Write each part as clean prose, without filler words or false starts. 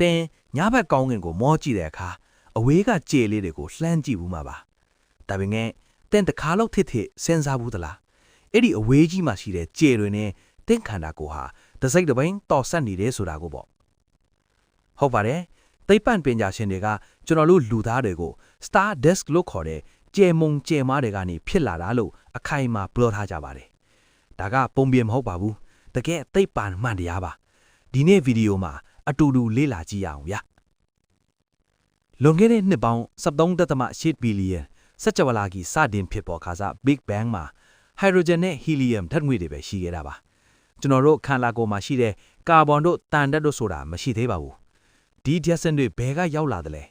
တင်းညဘက်ကောင်းကင်ကိုမောကြည့်တဲ့အခါအဝေးကကြေလေးတွေကိုလှမ်းကြည့်ဘူးမှာပါဒါပေမဲ့တင်းတစ်ခါလောက်ထစ်စဉ်းစားဘူးသလားအဲ့ဒီအဝေးကြီးမှရှိတဲ့ကြေတွေနဲ့တင်းခန္ဓာကိုယ်ဟာတစ်စိတ်တစ်ပိုင်းတော်ဆက်နေတယ်ဆိုတာကိုပေါ့ဟုတ်ပါတယ်သိပ္ပံပညာရှင်တွေကကျွန်တော်တို့လူသားတွေကို Star Disk လို့ခေါ်တဲ့ကြေမုံကြေမားတွေကနေဖြစ်လာတာလို့အခိုင်အမာပြောထားကြပါတယ်ဒါကပုံပြင်မဟုတ်ပါဘူးတကယ်သိပ္ပံမှန်တရားပါဒီနေ့ဗီဒီယိုမှာအတူတူလေ့လာကြည့်ရအောင်ဗျလွန်ခဲ့တဲ့နှစ်ပေါင်း 13.8 ဘီလီယံစကြဝဠာကြီးစတင်ဖြစ်ပေါ်ခါစား Big Bang မှာဟိုက်ဒရိုဂျင်နဲ့ဟီလီယမ်ဓာတ်ငွေ့တွေပဲရှိခဲ့တာပါကျွန်တော်တို့ခန္ဓာကိုယ်မှာရှိတဲ့ကာဗွန်တို့တန်ဓာတ်တို့ဆိုတာမရှိသေးပါဘူးဒီဓာတ်ဆင်တွေဘယ်ကရောက်လာသလဲ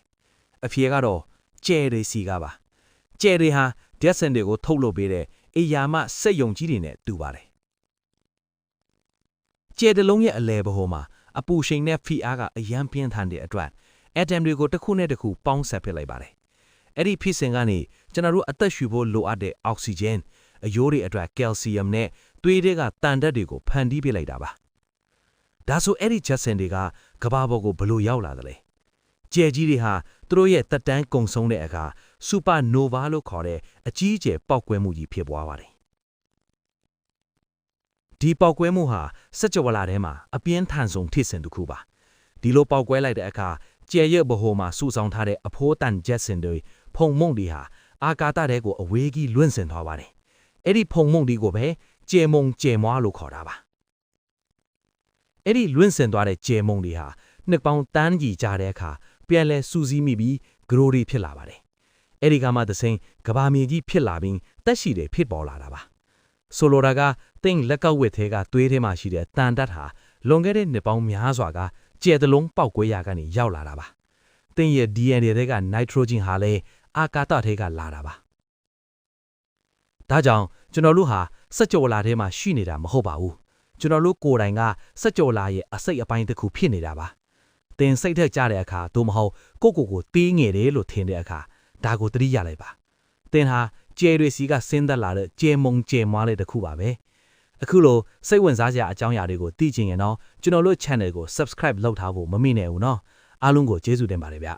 အဖြေကတော့ကြယ်တွေစီကပါကြယ်တွေဟာဓာတ်ဆင်တွေကိုထုတ်လုပ်ပေးတဲ့အေယာမစက်ယုံကြီးတွေနဲ့တူပါတယ်ကြယ်တလုံးရဲ့အလဲဘဟိုမှာအပူရှိန်နဲ့ဖိအားကအယမ်းပြင်းထန်တဲ့အတွက်အက်တမ်တွေကိုတစ်ခုနဲ့တစ်ခုပေါင်းဆက်ပစ်လိုက်ပါတယ်အဲ့ဒီဖြစ်စဉ်ကနေကျွန်တော်တို့အသက်ရှူဖို့လိုအပ်တဲ့အောက်ဆီဂျင်အယိုးတွေအတွက်ကယ်လ်ဆီယမ်နဲ့သွေးတွေကတန်ဓာတ်တွေကိုဖန်တီးပေးလိုက်တာပါဒါဆိုအဲ့ဒီချက်စင်တွေကကဘာပေါ်ကိုဘလို့ရောက်လာသလဲကြယ်ကြီးတွေဟာသူတို့ရဲ့တက်တန်းကုံဆုံးတဲ့အခါစူပါနိုဗာလို့ခေါ်တဲ့အကြီးအကျယ်ပေါက်ကွဲမှုကြီးဖြစ်ပွားပါတယ်ဒီပေါက်ကွဲမှုဟာစကြဝဠာထဲမှာအပြင်းထန်ဆုံးဖြစ်စဉ်တစ်ခုပါဒီလိုပေါက်ကွဲလိုက်တဲ့အခါကြယ်ရဲ့ဘဟိုမှာစုဆောင်ထားတဲ့အဖိုးတန်ဂျက်စင်တွေဖုံမုံတွေဟာအာကာသထဲကိုအဝေးကြီးလွင့်စင်သွားပါတယ်အဲ့ဒီဖုံမုံတွေကိုပဲကြယ်မုံကြယ်မွားလို့ခေါ်တာပါအဲ့ဒီလွင့်စင်သွားတဲ့ကြယ်မုံတွေဟာနှစ်ပေါင်းတန်းကြီးကြာတဲ့အခါပြန်လဲစူးစီးမိပြီးဂရိုတွေဖြစ်လာပါတယ်အဲ့ဒီကမှသစိမ်းကဘာမြေကြီးဖြစ်လာပြီးတက်ရှိတယ်ဖြစ်ပေါ်လာတာပါဆိုလိုတာကတင်းလက်ကောက်ဝက်သေးကသွေးထဲမှာရှိတဲ့တန်ဓာတ်ဟာလွန်ခဲ့တဲ့နှစ်ပေါင်းများစွာကကြယ်တလုံးပေါက်ကွဲရာကနေရောက်လာတာပါတင်းရဲ့ DNA တွေကနိုက်ထရိုဂျင်ဟာလည်းအာကာသထဲကလာတာပါဒါကြောင့်ကျွန်တော်တို့ဟာစကြဝဠာထဲမှာရှိနေတာမဟုတ်ပါဘူးကျွန်တော်တို့ကိုယ်တိုင်ကစကြဝဠာရဲ့အစိတ်အပိုင်းတစ်ခုဖြစ်နေတာပါတင်စိတ်ထက်ကြတဲ့အခါသို့မဟုတ်ကိုတီးငယ်တယ်လို့ထင်တဲ့အခါဒါကိုသတိရလိုက်ပါတင်ဟာကြယ်တွေစီကဆင်းသက်လာတဲ့ကြယ်မုံကြယ်မွားလေးတစ်ခုပါပဲအခုလိုစိတ်ဝင်စားစရာအကြောင်းအရာတွေကိုသိချင်ရင်တော့ကျွန်တော်တို့ channel ကို subscribe လုပ်ထားဖို့မမေ့နဲ့ဘူးနော်အားလုံးကိုကျေးဇူးတင်ပါတယ်ဗျ